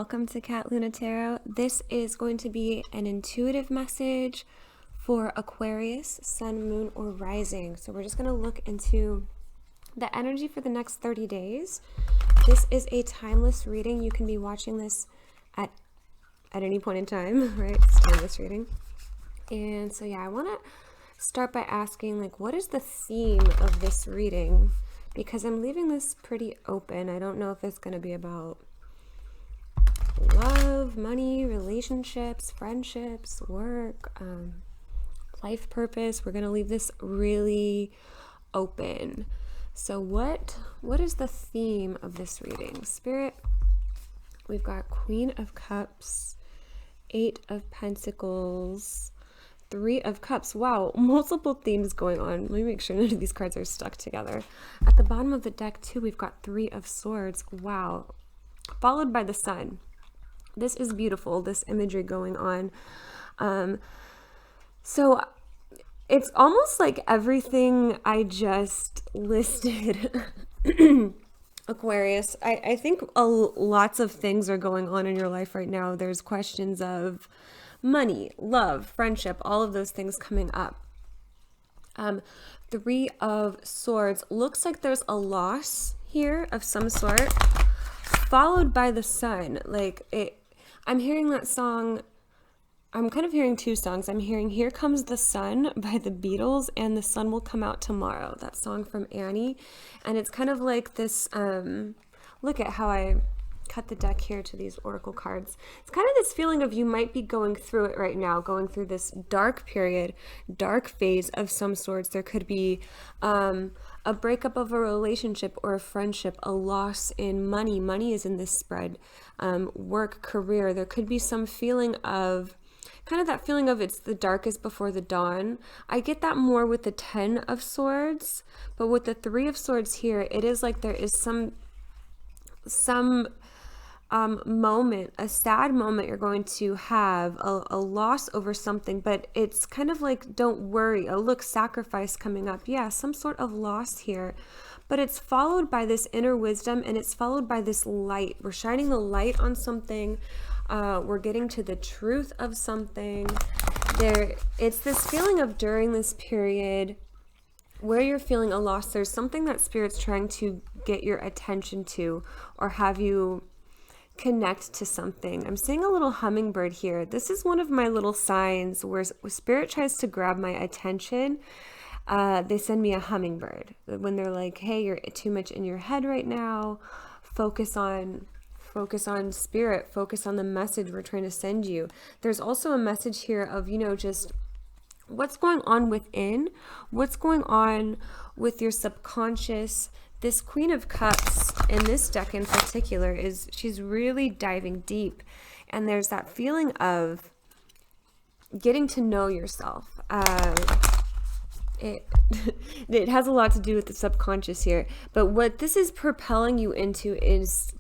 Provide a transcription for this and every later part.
welcome to Cat Luna Tarot. This is going to be an intuitive message for Aquarius, Sun, Moon, or Rising. So we're just going to look into the energy for the next 30 days. This is a timeless reading. You can be watching this at any point in time, right? It's timeless reading. And so yeah, I want to start by asking, like, what is the theme of this reading? Because I'm leaving this pretty open. I don't know if it's going to be about love, money, relationships, friendships, work, life purpose. We're going to leave this really open. So what is the theme of this reading? Spirit, we've got Queen of Cups, 8 of Pentacles, 3 of Cups. Wow, multiple themes going on. Let me make sure none of these cards are stuck together. At the bottom of the deck too, we've got 3 of Swords. Wow. Followed by the Sun. This is beautiful, this imagery going on. So it's almost like everything I just listed. Aquarius, I think lots of things are going on in your life right now. There's questions of money, love, friendship, all of those things coming up. 3 of Swords. Looks like there's a loss here of some sort, followed by the Sun. I'm hearing that song. I'm kind of hearing 2 songs. I'm hearing Here Comes the Sun by the Beatles and The Sun Will Come Out Tomorrow, that song from Annie. And it's kind of like this, look at how I cut the deck here to these oracle cards. It's kind of this feeling of you might be going through it right now, going through this dark period, dark phase of some sorts. There could be a breakup of a relationship or a friendship, a loss in money. Money is in this spread. Work, career. There could be some feeling of kind of that feeling of it's the darkest before the dawn. I get that more with the 10 of Swords, but with the 3 of Swords here, it is like there is some moment, a sad moment you're going to have, a loss over something, but it's kind of like, don't worry, look, sacrifice coming up. Yeah, some sort of loss here, but it's followed by this inner wisdom, and it's followed by this light. We're shining the light on something. We're getting to the truth of something. It's this feeling of during this period where you're feeling a loss, there's something that Spirit's trying to get your attention to or have you connect to something. I'm seeing a little hummingbird here. This is one of my little signs where Spirit tries to grab my attention. They send me a hummingbird when they're like, hey, you're too much in your head right now. Focus on Spirit, focus on the message we're trying to send you. There's also a message here of, just what's going on within, what's going on with your subconscious. This Queen of Cups in this deck in particular she's really diving deep, and there's that feeling of getting to know yourself. It has a lot to do with the subconscious here, but what this is propelling you into is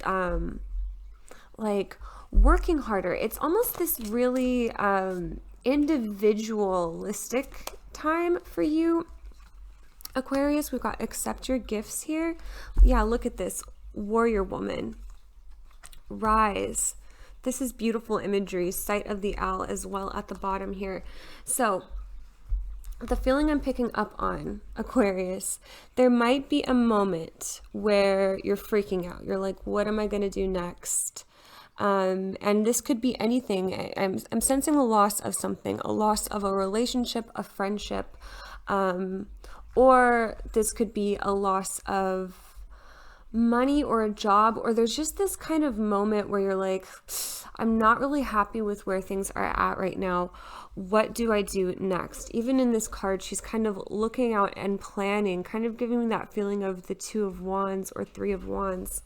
like working harder. It's almost this really individualistic time for you, Aquarius. We've got accept your gifts here. Yeah, look at this. Warrior woman. Rise. This is beautiful imagery. Sight of the owl as well at the bottom here. So the feeling I'm picking up on, Aquarius, there might be a moment where you're freaking out. You're like, what am I going to do next? And this could be anything. I'm sensing the loss of something, a loss of a relationship, a friendship, or this could be a loss of money or a job, or there's just this kind of moment where you're like, I'm not really happy with where things are at right now. What do I do next? Even in this card, she's kind of looking out and planning, kind of giving me that feeling of the 2 of Wands or 3 of Wands.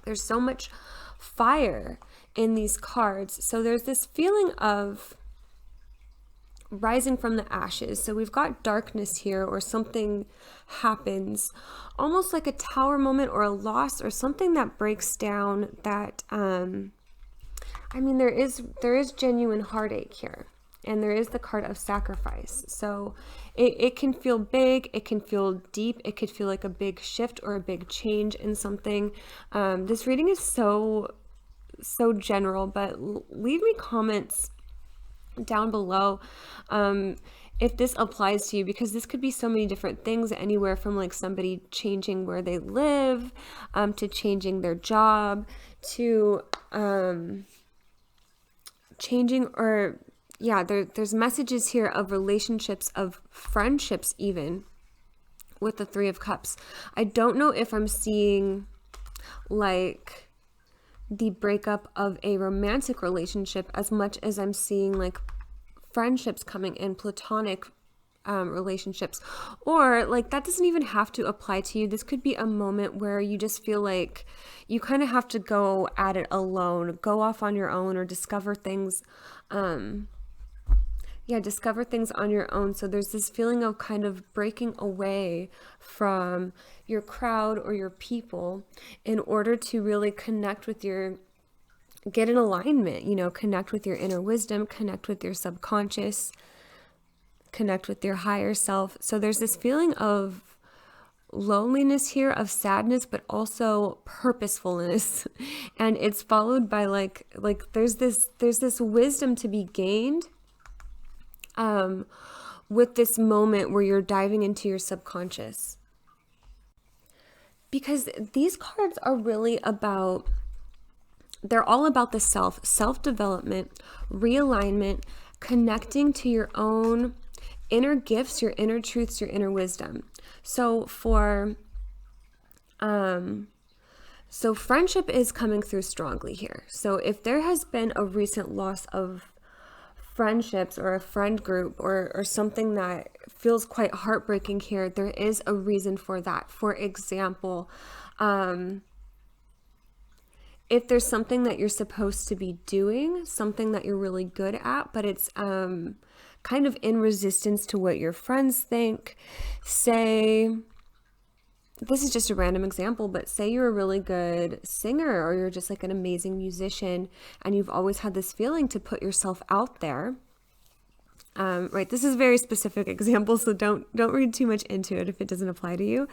There's so much fire in these cards. So there's this feeling of rising from the ashes. So we've got darkness here, or something happens, almost like a tower moment or a loss or something that breaks down that, there is genuine heartache here. And there is the card of sacrifice. So it can feel big, it can feel deep, it could feel like a big shift or a big change in something. This reading is so so general, but leave me comments down below if this applies to you, because this could be so many different things, anywhere from like somebody changing where they live, to changing their job, to changing, or yeah, there's messages here of relationships, of friendships even, with the Three of Cups. I don't know if I'm seeing like the breakup of a romantic relationship as much as I'm seeing like friendships coming in, platonic relationships. Or like, that doesn't even have to apply to you. This could be a moment where you just feel like you kind of have to go at it alone, go off on your own, or discover things discover things on your own. So there's this feeling of kind of breaking away from your crowd or your people in order to really connect with get in alignment, connect with your inner wisdom, connect with your subconscious, connect with your higher self. So there's this feeling of loneliness here, of sadness, but also purposefulness. And it's followed by like there's this wisdom to be gained with this moment where you're diving into your subconscious. Because these cards are really they're all about the self-development, realignment, connecting to your own inner gifts, your inner truths, your inner wisdom. So friendship is coming through strongly here. So if there has been a recent loss of friendships or a friend group or something that feels quite heartbreaking here, there is a reason for that. For example, if there's something that you're supposed to be doing, something that you're really good at, but it's kind of in resistance to what your friends think. Say, this is just a random example, but say you're a really good singer, or you're just like an amazing musician, and you've always had this feeling to put yourself out there. Right, this is a very specific example, so don't read too much into it if it doesn't apply to you.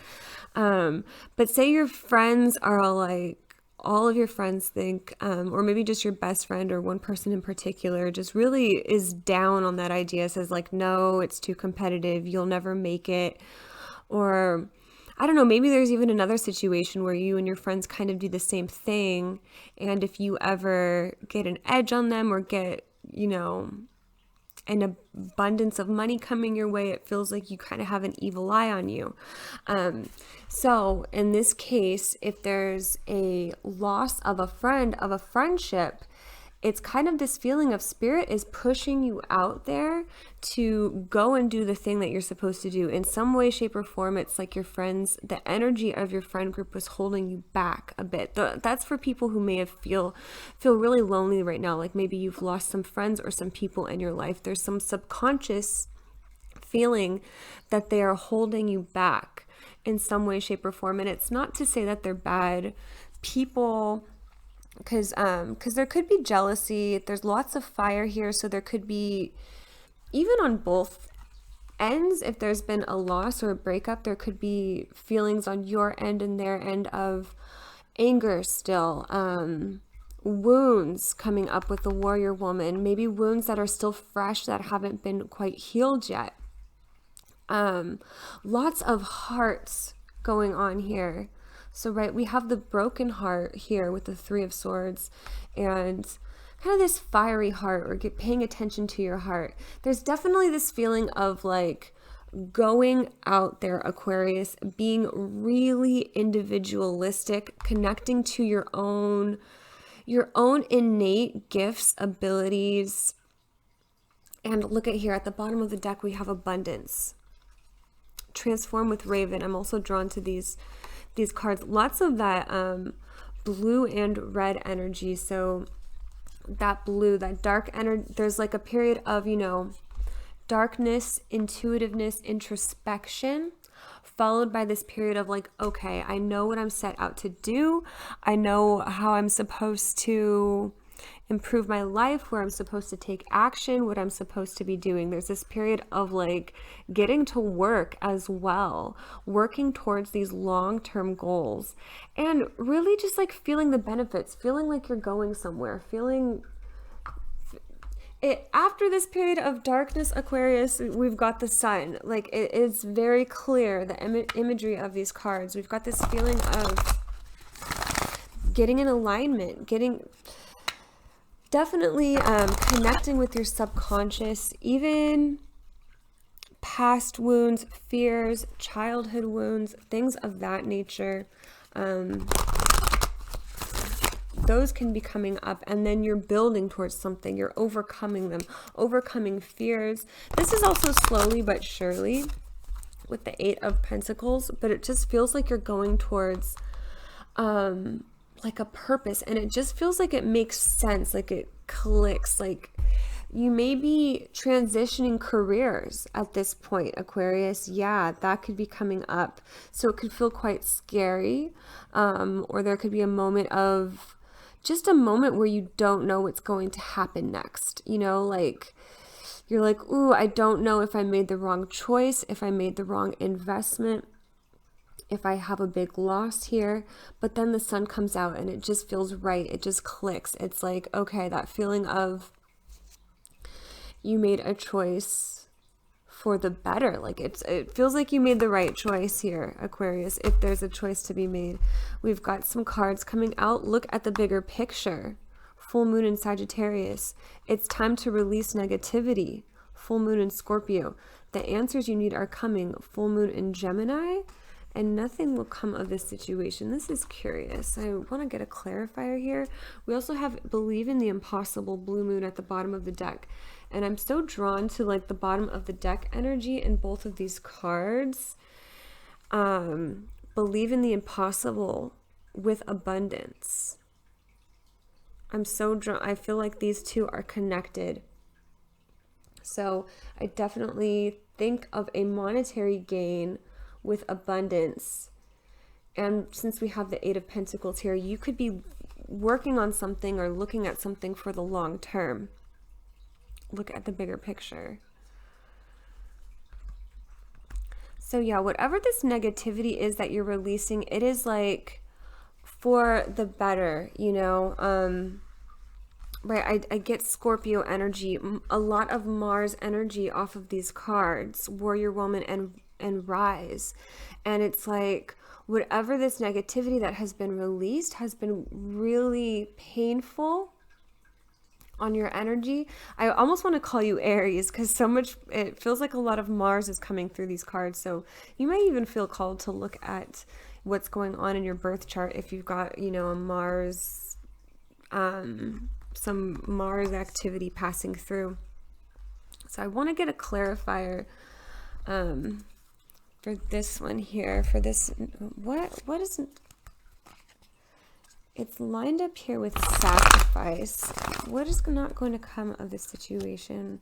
But say your friends are like, all of your friends think, or maybe just your best friend or one person in particular just really is down on that idea, says like, no, it's too competitive, you'll never make it. Or I don't know, maybe there's even another situation where you and your friends kind of do the same thing, and if you ever get an edge on them or get, an abundance of money coming your way, it feels like you kind of have an evil eye on you. So in this case, if there's a loss of a friend, of a friendship, it's kind of this feeling of spirit is pushing you out there to go and do the thing that you're supposed to do. In some way, shape, or form, it's like your friends, the energy of your friend group was holding you back a bit. That's for people who may have feel really lonely right now. Like maybe you've lost some friends or some people in your life. There's some subconscious feeling that they are holding you back in some way, shape, or form. And it's not to say that they're bad people, because there could be jealousy. There's lots of fire here, so there could be, even on both ends, if there's been a loss or a breakup, there could be feelings on your end and their end of anger still, wounds coming up with the warrior woman, maybe wounds that are still fresh, that haven't been quite healed yet. Lots of hearts going on here. So, right, we have the broken heart here with the Three of Swords, and kind of this fiery heart, or paying attention to your heart. There's definitely this feeling of like going out there, Aquarius, being really individualistic, connecting to your own innate gifts, abilities. And look at here at the bottom of the deck, we have abundance. Transform with Raven. I'm also drawn to these cards. Lots of that blue and red energy. So that blue, that dark energy, there's like a period of, darkness, intuitiveness, introspection, followed by this period of like, okay, I know what I'm set out to do. I know how I'm supposed to improve my life, where I'm supposed to take action, what I'm supposed to be doing. There's this period of like getting to work as well, working towards these long-term goals, and really just like feeling the benefits, feeling like you're going somewhere, feeling it. After this period of darkness, Aquarius, we've got the sun. Like, it is very clear, the imagery of these cards. We've got this feeling of getting in alignment, getting definitely connecting with your subconscious, even past wounds, fears, childhood wounds, things of that nature. Those can be coming up, and then you're building towards something. You're overcoming them, overcoming fears. This is also slowly but surely with the Eight of Pentacles, but it just feels like you're going towards like a purpose, and it just feels like it makes sense, like it clicks, like you may be transitioning careers at this point, Aquarius. Yeah, that could be coming up. So it could feel quite scary, or there could be a moment of just a moment where you don't know what's going to happen next. You know, like you're like, ooh, I don't know if I made the wrong choice, if I made the wrong investment, if I have a big loss here. But then the sun comes out and it just feels right. It just clicks. It's like, okay, that feeling of you made a choice for the better. Like it feels like you made the right choice here, Aquarius, if there's a choice to be made. We've got some cards coming out. Look at the bigger picture. Full moon in Sagittarius. It's time to release negativity. Full moon in Scorpio. The answers you need are coming. Full moon in Gemini. And nothing will come of this situation. This is curious. I want to get a clarifier here. We also have believe in the impossible, blue moon at the bottom of the deck. And I'm so drawn to like the bottom of the deck energy in both of these cards. Believe in the impossible with abundance. I'm so drawn. I feel like these two are connected. So I definitely think of a monetary gain with abundance. And since we have the Eight of Pentacles here, you could be working on something or looking at something for the long term. Look at the bigger picture. So yeah, whatever this negativity is that you're releasing, it is like for the better, you know. Right, I get Scorpio energy, a lot of Mars energy off of these cards, Warrior Woman and Rise. And it's like whatever this negativity that has been released has been really painful on your energy. I almost want to call you Aries because so much, it feels like a lot of Mars is coming through these cards. So you might even feel called to look at what's going on in your birth chart if you've got, you know, a Mars, some Mars activity passing through. So I want to get a clarifier for this one here, for this, what is, it's lined up here with sacrifice. What is not going to come of this situation?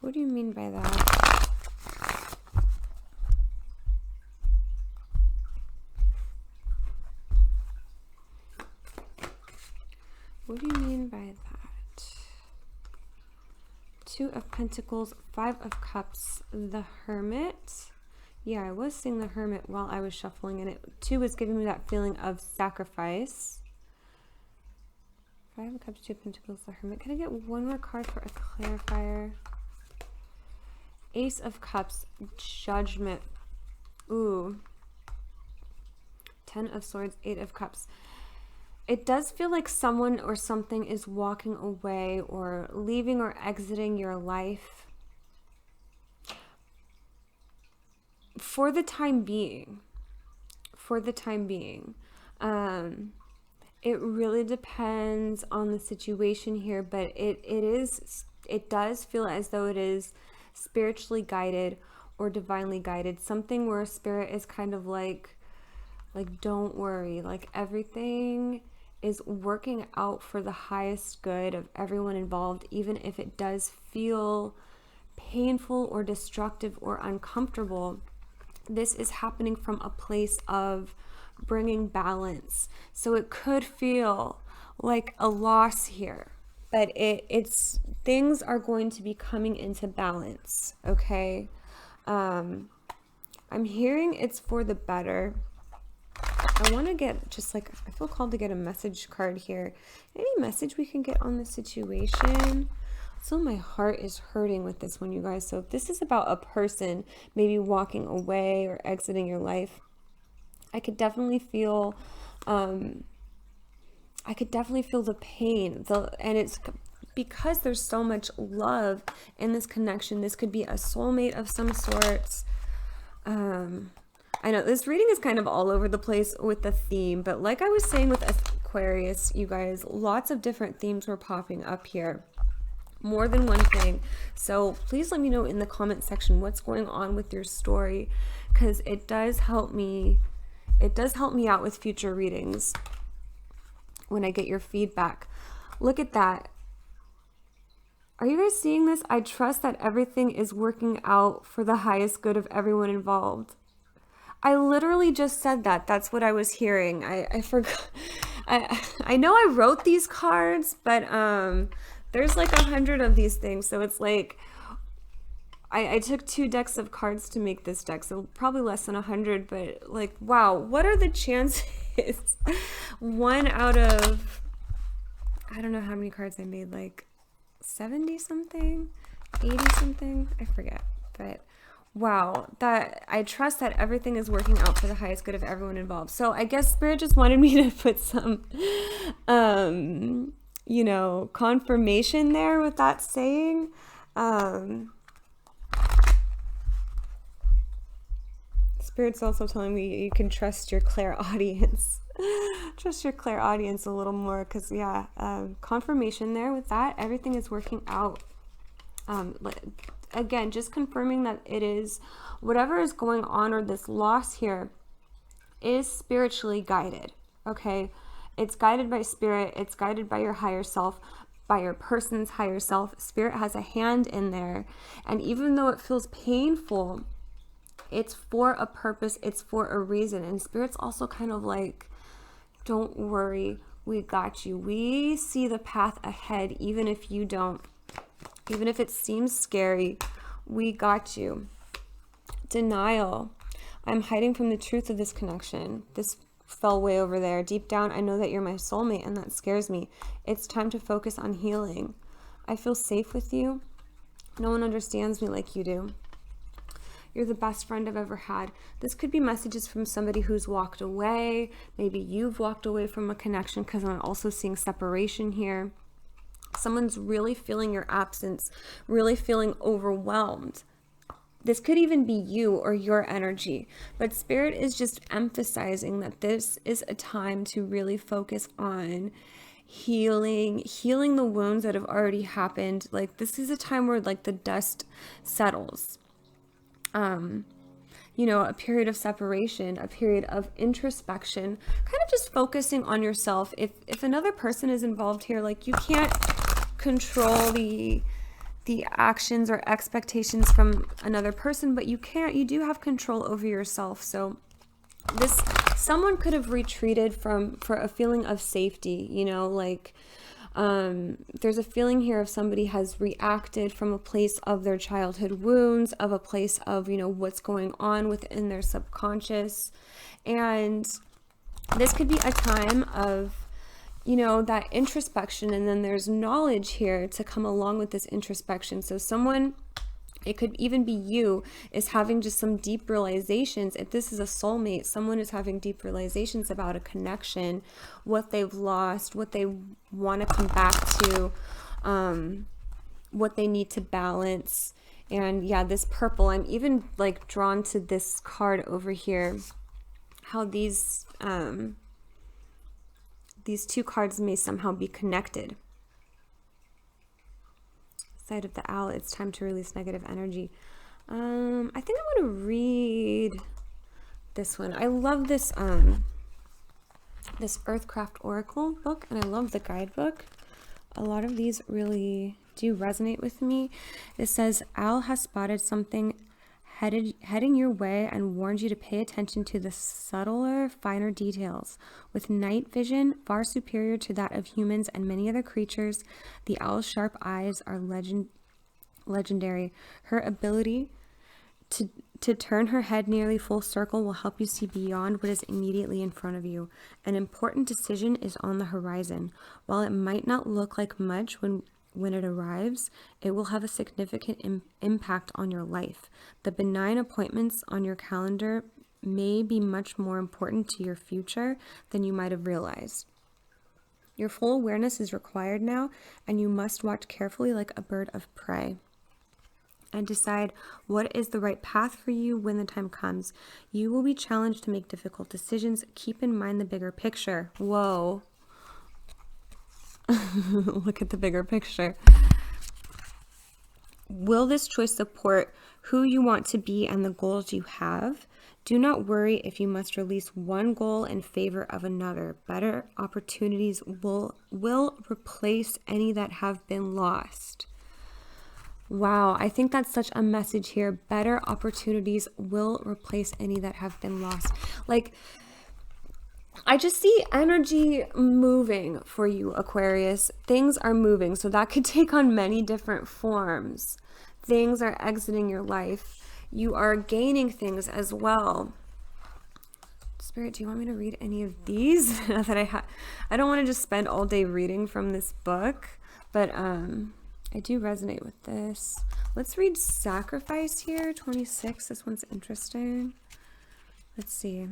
What do you mean by that? What do you mean by that? Two of Pentacles, Five of Cups, the Hermit. Yeah, I was seeing the Hermit while I was shuffling, and it too was giving me that feeling of sacrifice. Five of Cups, Two of Pentacles, the Hermit. Can I get one more card for a clarifier? Ace of Cups, Judgment. Ooh. Ten of Swords, Eight of Cups. It does feel like someone or something is walking away or leaving or exiting your life for the time being. For the time being. It really depends on the situation here, but it does feel as though it is spiritually guided or divinely guided. Something where spirit is kind of like don't worry, like everything is working out for the highest good of everyone involved, even if it does feel painful or destructive or uncomfortable. This is happening from a place of bringing balance. So it could feel like a loss here. but it's things are going to be coming into balance, okay? I'm hearing it's for the better. I want to get just like, I feel called to get a message card here. Any message we can get on the situation? So my heart is hurting with this one, you guys. So if this is about a person maybe walking away or exiting your life, I could definitely feel the pain. And it's because there's so much love in this connection. This could be a soulmate of some sorts. I know this reading is kind of all over the place with the theme, but like I was saying with Aquarius, you guys, lots of different themes were popping up here. More than one thing. So please let me know in the comment section what's going on with your story, because it does help me. It does help me out with future readings when I get your feedback. Look at that. Are you guys seeing this? I trust that everything is working out for the highest good of everyone involved. I literally just said that. That's what I was hearing. I forgot. I know I wrote these cards, but there's like 100 of these things. So it's like, I took 2 decks of cards to make this deck. So probably less than 100, but like, wow, what are the chances? 1 out of, I don't know how many cards I made, like 70 something, 80 something, I forget, but wow, that I trust that everything is working out for the highest good of everyone involved. So I guess Spirit just wanted me to put some you know, confirmation there with that saying. Spirit's also telling me you can trust your clairaudience. Trust your clairaudience a little more, because yeah, confirmation there with that. Everything is working out. Again, just confirming that it is, whatever is going on or this loss here is spiritually guided, okay? It's guided by Spirit. It's guided by your higher self, by your person's higher self. Spirit has a hand in there. And even though it feels painful, it's for a purpose. It's for a reason. And Spirit's also kind of like, don't worry, we got you. We see the path ahead, even if you don't. Even if it seems scary, we got you. Denial. I'm hiding from the truth of this connection. This fell way over there. Deep down, I know that you're my soulmate, and that scares me. It's time to focus on healing. I feel safe with you. No one understands me like you do. You're the best friend I've ever had. This could be messages from somebody who's walked away. Maybe you've walked away from a connection, because I'm also seeing separation here. Someone's really feeling your absence, really feeling overwhelmed. This could even be you or your energy, but Spirit is just emphasizing that this is a time to really focus on healing the wounds that have already happened. Like, this is a time where like the dust settles. You know, a period of separation, a period of introspection, kind of just focusing on yourself. If another person is involved here, like, you can't control the actions or expectations from another person, but you do have control over yourself. So someone could have retreated for a feeling of safety, you know, like, there's a feeling here of somebody has reacted from a place of their childhood wounds, of a place of, you know, what's going on within their subconscious. And this could be a time of, you know, that introspection, and then there's knowledge here to come along with this introspection. So someone, it could even be you, is having just some deep realizations. If this is a soulmate, someone is having deep realizations about a connection, what they've lost, what they want to come back to, what they need to balance. And yeah, this purple, I'm even like drawn to this card over here, how these 2 cards may somehow be connected. Side of the owl, it's time to release negative energy. I think I want to read this one. I love this this Earthcraft Oracle book, and I love the guidebook. A lot of these really do resonate with me. It says, Owl has spotted something heading your way and warns you to pay attention to the subtler, finer details. With night vision far superior to that of humans and many other creatures, the owl's sharp eyes are legendary. Her ability to turn her head nearly full circle will help you see beyond what is immediately in front of you. An important decision is on the horizon. While it might not look like much when it arrives, it will have a significant impact on your life. The benign appointments on your calendar may be much more important to your future than you might have realized. Your full awareness is required now, and you must watch carefully like a bird of prey and decide what is the right path for you when the time comes. You will be challenged to make difficult decisions. Keep in mind the bigger picture. Whoa. Look at the bigger picture. Will this choice support who you want to be and the goals you have? Do not worry if you must release one goal in favor of another. Better opportunities will replace any that have been lost. Wow, I think that's such a message here. Better opportunities will replace any that have been lost. Like, I just see energy moving for you, Aquarius. Things are moving, so that could take on many different forms. Things are exiting your life. You are gaining things as well. Spirit, do you want me to read any of these? I don't want to just spend all day reading from this book, but I do resonate with this. Let's read Sacrifice here, 26. This one's interesting. Let's see.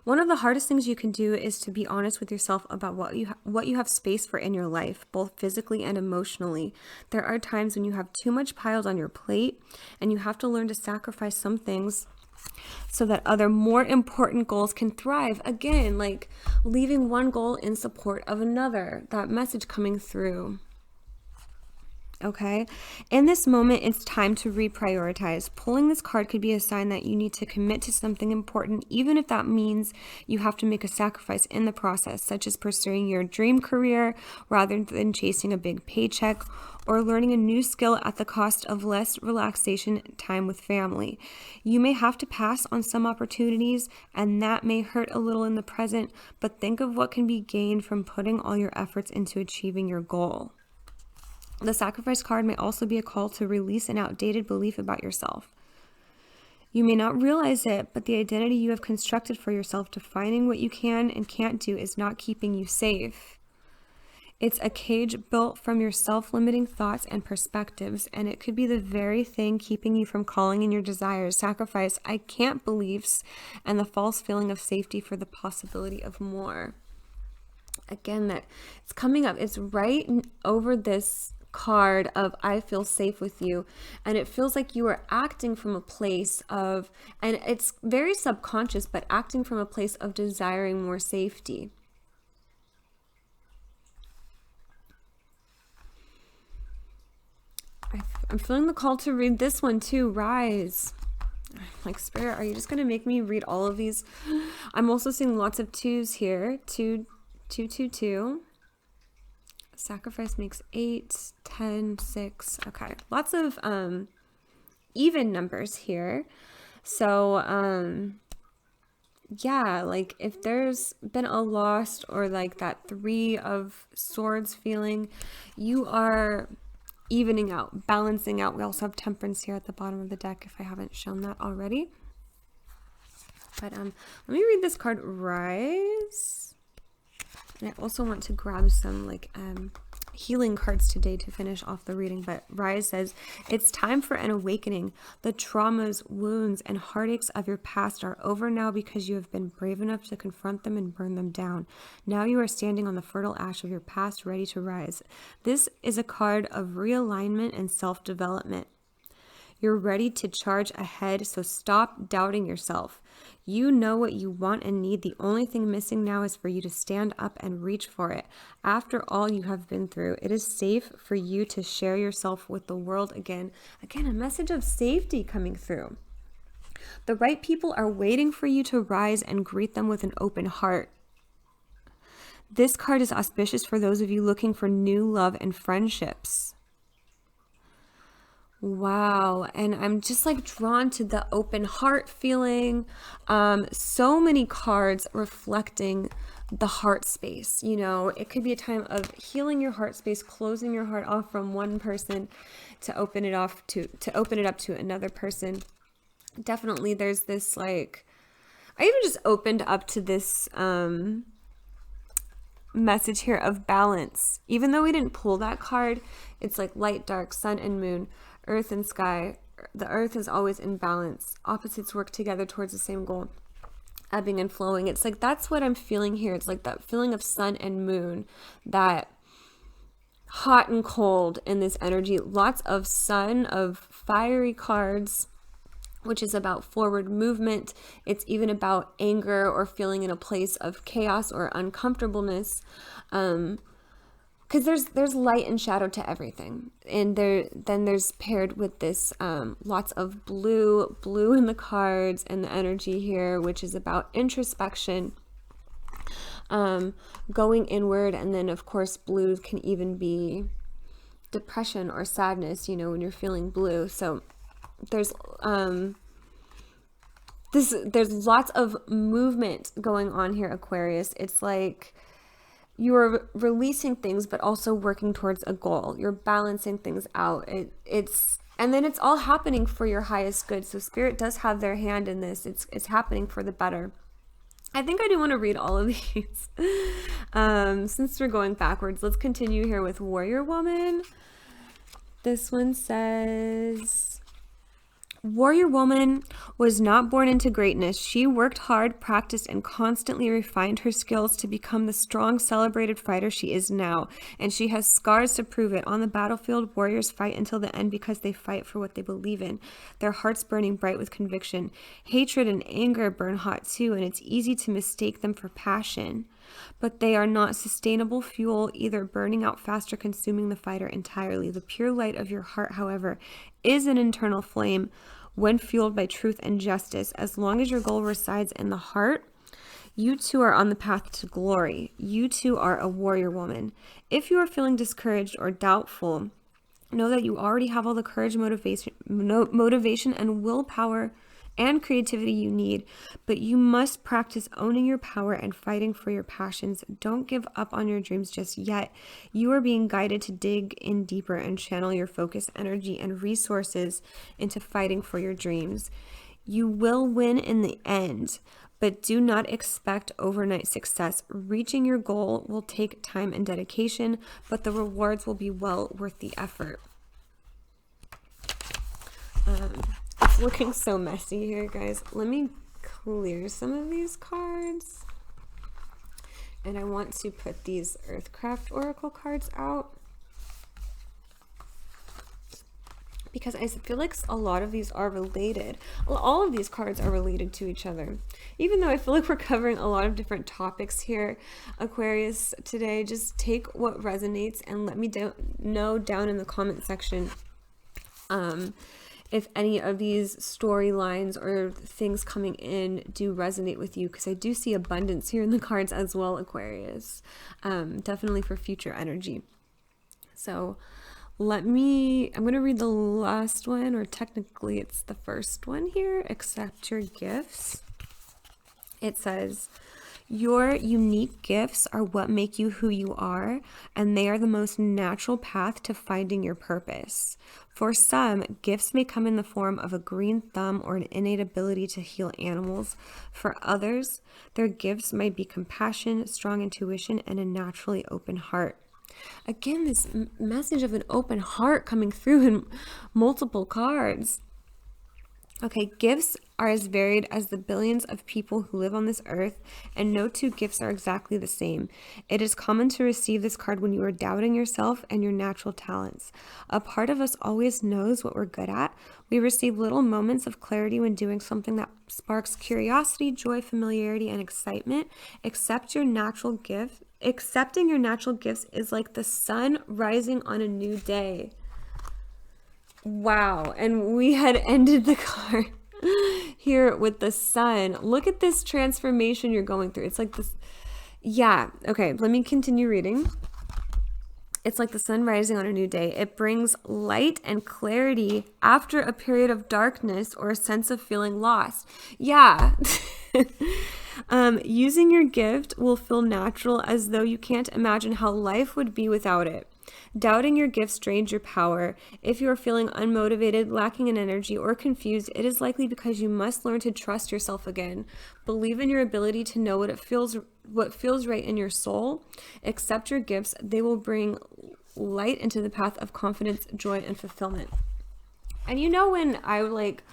One of the hardest things you can do is to be honest with yourself about what you have space for in your life, both physically and emotionally. There are times when you have too much piled on your plate, and you have to learn to sacrifice some things so that other more important goals can thrive. Again, like leaving one goal in support of another. That message coming through. Okay, in this moment, it's time to reprioritize. Pulling this card could be a sign that you need to commit to something important, even if that means you have to make a sacrifice in the process, such as pursuing your dream career rather than chasing a big paycheck, or learning a new skill at the cost of less relaxation time with family. You may have to pass on some opportunities, and that may hurt a little in the present, but think of what can be gained from putting all your efforts into achieving your goal. The sacrifice card may also be a call to release an outdated belief about yourself. You may not realize it, but the identity you have constructed for yourself, defining what you can and can't do, is not keeping you safe. It's a cage built from your self-limiting thoughts and perspectives, and it could be the very thing keeping you from calling in your desires. Sacrifice I can't beliefs and the false feeling of safety for the possibility of more. Again, that it's coming up. It's right over this card of I feel safe with you, and it feels like you are acting from a place of, and it's very subconscious, but acting from a place of desiring more safety. I'm feeling the call to read this one too, Rise. Like, Spirit, are you just going to make me read all of these? I'm also seeing lots of twos here. 2, 2, 2, 2. Sacrifice makes 8, 10, 6. Okay, lots of even numbers here. So yeah, like if there's been a loss or like that 3 of Swords feeling, you are evening out, balancing out. We also have Temperance here at the bottom of the deck if I haven't shown that already. But let me read this card, Rise. And I also want to grab some like healing cards today to finish off the reading. But Rise says, it's time for an awakening. The traumas, wounds, and heartaches of your past are over now because you have been brave enough to confront them and burn them down. Now you are standing on the fertile ash of your past, ready to rise. This is a card of realignment and self-development. You're ready to charge ahead, so stop doubting yourself. You know what you want and need. The only thing missing now is for you to stand up and reach for it. After all you have been through, it is safe for you to share yourself with the world again. Again, a message of safety coming through. The right people are waiting for you to rise and greet them with an open heart. This card is auspicious for those of you looking for new love and friendships. Wow. And I'm just like drawn to the open heart feeling. So many cards reflecting the heart space. You know, it could be a time of healing your heart space, closing your heart off from one person to open it off to open it up to another person. Definitely there's this like, I even just opened up to this message here of balance. Even though we didn't pull that card, it's like light, dark, sun and moon, earth and sky. The earth is always in balance. Opposites work together towards the same goal, ebbing and flowing. It's like, that's what I'm feeling here. It's like that feeling of sun and moon, that hot and cold in this energy. Lots of sun, of fiery cards, which is about forward movement. It's even about anger or feeling in a place of chaos or uncomfortableness. Because there's light and shadow to everything. And then there's paired with this lots of blue in the cards and the energy here, which is about introspection, going inward. And then of course blue can even be depression or sadness, you know, when you're feeling blue. So there's lots of movement going on here, Aquarius. It's like you're releasing things, but also working towards a goal. You're balancing things out. And then it's all happening for your highest good. So Spirit does have their hand in this. It's happening for the better. I think I do want to read all of these. Since we're going backwards, let's continue here with Warrior Woman. This one says, Warrior Woman was not born into greatness. She worked hard, practiced, and constantly refined her skills to become the strong, celebrated fighter she is now. And she has scars to prove it. On the battlefield, warriors fight until the end because they fight for what they believe in. Their hearts burning bright with conviction. Hatred and anger burn hot too, and it's easy to mistake them for passion. But they are not sustainable fuel, either burning out fast or consuming the fighter entirely. The pure light of your heart, however, is an internal flame when fueled by truth and justice. As long as your goal resides in the heart, you too are on the path to glory. You too are a warrior woman. If you are feeling discouraged or doubtful, know that you already have all the courage, motivation, and willpower and creativity you need, but you must practice owning your power and fighting for your passions. Don't give up on your dreams just yet. You are being guided to dig in deeper and channel your focus, energy, and resources into fighting for your dreams. You will win in the end, but do not expect overnight success. Reaching your goal will take time and dedication, but the rewards will be well worth the effort. It's looking so messy here, guys. Let me clear some of these cards. And I want to put these Earthcraft Oracle cards out, because I feel like a lot of these are related. Well, all of these cards are related to each other. Even though I feel like we're covering a lot of different topics here, Aquarius, today, just take what resonates and let me know down in the comment section if any of these storylines or things coming in do resonate with you, because I do see abundance here in the cards as well, Aquarius. Definitely for future energy. So I'm going to read the last one, or technically it's the first one here. Accept your gifts. It says, your unique gifts are what make you who you are, and they are the most natural path to finding your purpose. For some, gifts may come in the form of a green thumb or an innate ability to heal animals. For others, their gifts might be compassion, strong intuition, and a naturally open heart. Again, this message of an open heart coming through in multiple cards. Okay, gifts are as varied as the billions of people who live on this earth, and no two gifts are exactly the same. It is common to receive this card when you are doubting yourself and your natural talents. A part of us always knows what we're good at. We receive little moments of clarity when doing something that sparks curiosity, joy, familiarity, and excitement. Accepting your natural gifts is like the sun rising on a new day. Wow. And we had ended the card here with the sun. Look at this transformation you're going through. It's like this. Yeah. Okay. Let me continue reading. It's like the sun rising on a new day. It brings light and clarity after a period of darkness or a sense of feeling lost. Yeah. Using your gift will feel natural, as though you can't imagine how life would be without it. Doubting your gifts drains your power. If you are feeling unmotivated, lacking in energy, or confused, it is likely because you must learn to trust yourself again. Believe in your ability to know what feels right in your soul. Accept your gifts. They will bring light into the path of confidence, joy, and fulfillment. And you know, when I like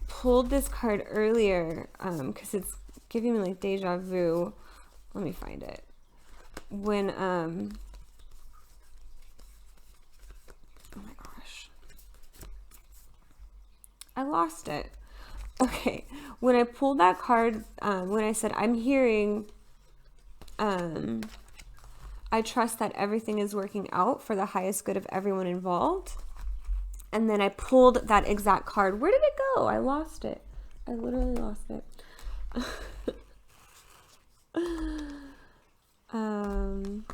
pulled this card earlier, because it's giving me like deja vu. Let me find it. When oh my gosh, I lost it. Okay, when I pulled that card, when I said I'm hearing, I trust that everything is working out for the highest good of everyone involved. And then I pulled that exact card. Where did it go? I lost it. I literally lost it. Dang,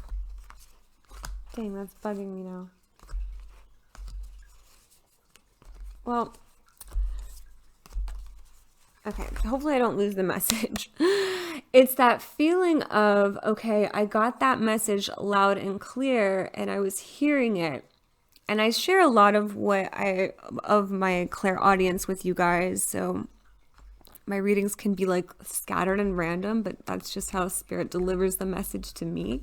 that's bugging me now. Well, okay, hopefully I don't lose the message. It's that feeling of, okay, I got that message loud and clear and I was hearing it. And I share a lot of of my clairaudience with you guys. So my readings can be like scattered and random, but that's just how Spirit delivers the message to me.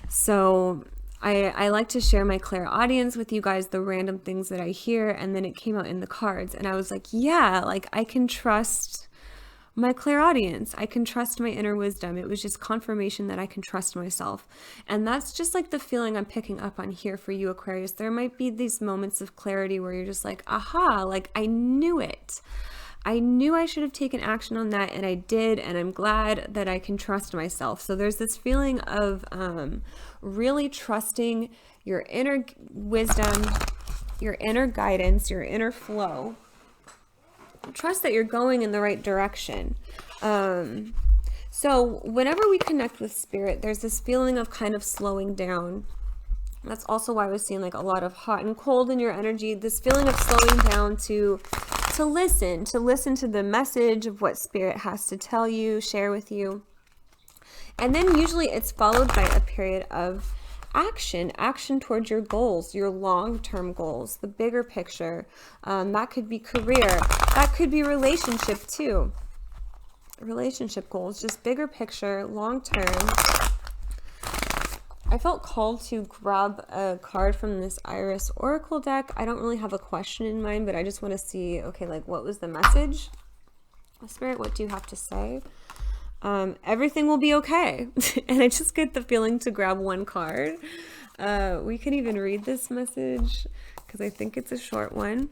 So I like to share my clairaudience with you guys, the random things that I hear, and then it came out in the cards. And I was like, yeah, like I can trust my clairaudience. I can trust my inner wisdom. It was just confirmation that I can trust myself. And that's just like the feeling I'm picking up on here for you, Aquarius. There might be these moments of clarity where you're just like, aha, like I knew it. I knew I should have taken action on that, and I did, and I'm glad that I can trust myself. So there's this feeling of really trusting your inner wisdom, your inner guidance, your inner flow. Trust that you're going in the right direction. So whenever we connect with Spirit, there's this feeling of kind of slowing down. That's also why I was seeing like a lot of hot and cold in your energy. This feeling of slowing down to listen to the message of what Spirit has to tell you, share with you. And then usually it's followed by a period of action towards your goals, your long-term goals, the bigger picture. That could be career, that could be relationship too. Relationship goals, just bigger picture, long-term. I felt called to grab a card from this Iris Oracle deck. I don't really have a question in mind, but I just want to see, okay, like what was the message? Spirit, what do you have to say? Everything will be okay. And I just get the feeling to grab one card. We can even read this message because I think it's a short one.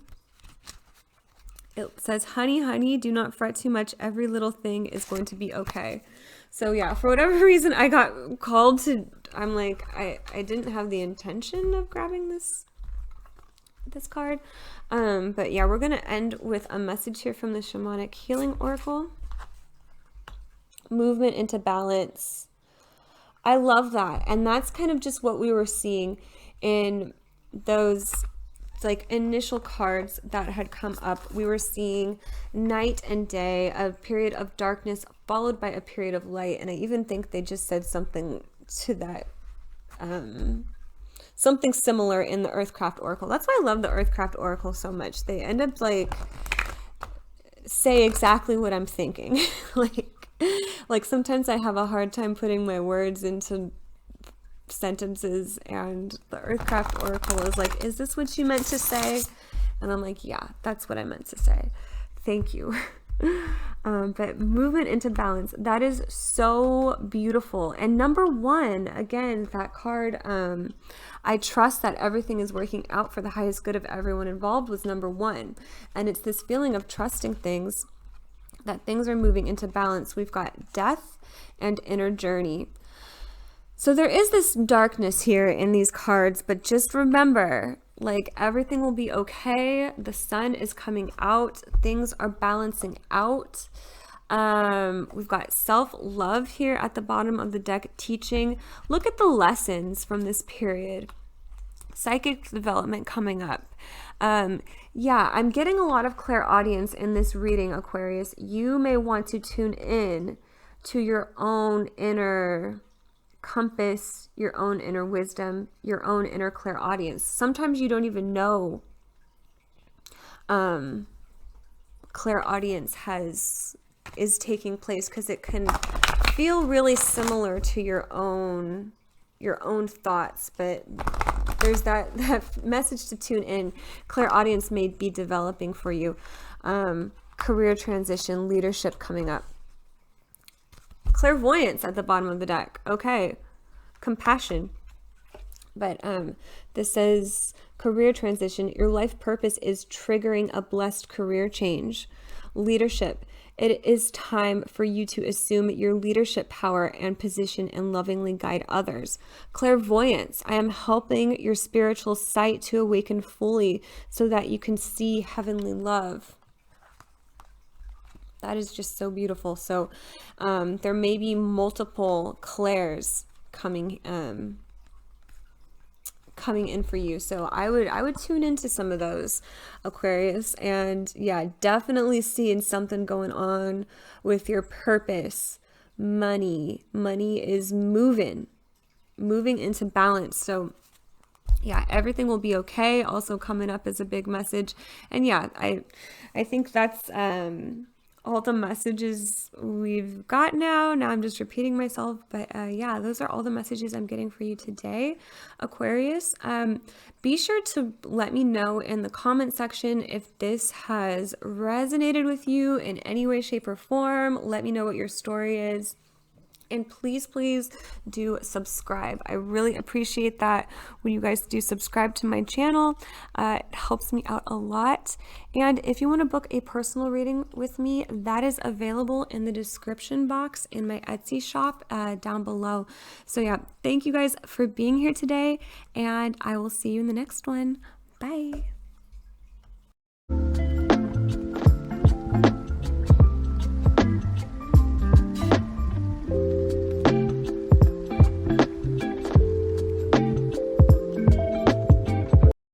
It says, honey, honey, do not fret too much. Every little thing is going to be okay. So yeah, for whatever reason, I got called to, I'm like, I didn't have the intention of grabbing this card. But yeah, we're going to end with a message here from the Shamanic Healing Oracle. Movement into balance. I love that. And that's kind of just what we were seeing in those like initial cards that had come up. We were seeing night and day, a period of darkness followed by a period of light. And I even think they just said something to that, something similar in the Earthcraft Oracle. That's why I love the Earthcraft Oracle so much. They end up like say exactly what I'm thinking. like sometimes I have a hard time putting my words into sentences, and the Earthcraft Oracle is like, is this what you meant to say? And I'm like, yeah, that's what I meant to say. Thank you. But movement into balance, that is so beautiful. And number one, again, that card, I trust that everything is working out for the highest good of everyone involved, was number one. And it's this feeling of trusting things, that things are moving into balance. We've got death and inner journey. So there is this darkness here in these cards, but just remember, like, everything will be okay. The sun is coming out. Things are balancing out. We've got self-love here at the bottom of the deck, teaching. Look at the lessons from this period. Psychic development coming up. Yeah, I'm getting a lot of clairaudience in this reading, Aquarius. You may want to tune in to your own inner compass, your own inner wisdom, your own inner clairaudience. Sometimes you don't even know clairaudience is taking place, because it can feel really similar to your own thoughts, but there's that message to tune in. Clairaudience may be developing for you. Career transition, leadership coming up. Clairvoyance at the bottom of the deck. Okay. Compassion. But this says career transition. Your life purpose is triggering a blessed career change. Leadership. It is time for you to assume your leadership power and position and lovingly guide others. Clairvoyance. I am helping your spiritual sight to awaken fully so that you can see heavenly love. That is just so beautiful. So there may be multiple clairs coming in for you. So I would tune into some of those, Aquarius. And yeah, definitely seeing something going on with your purpose. Money is moving into balance. So yeah, everything will be okay. Also coming up as a big message. And yeah, I think that's all the messages we've got now. Now I'm just repeating myself, but yeah, those are all the messages I'm getting for you today, Aquarius. Be sure to let me know in the comment section if this has resonated with you in any way, shape, or form. Let me know what your story is. And please do subscribe. I really appreciate that when you guys do subscribe to my channel. It helps me out a lot. And if you want to book a personal reading with me, that is available in the description box in my Etsy shop down below. So yeah, thank you guys for being here today, and I will see you in the next one. Bye.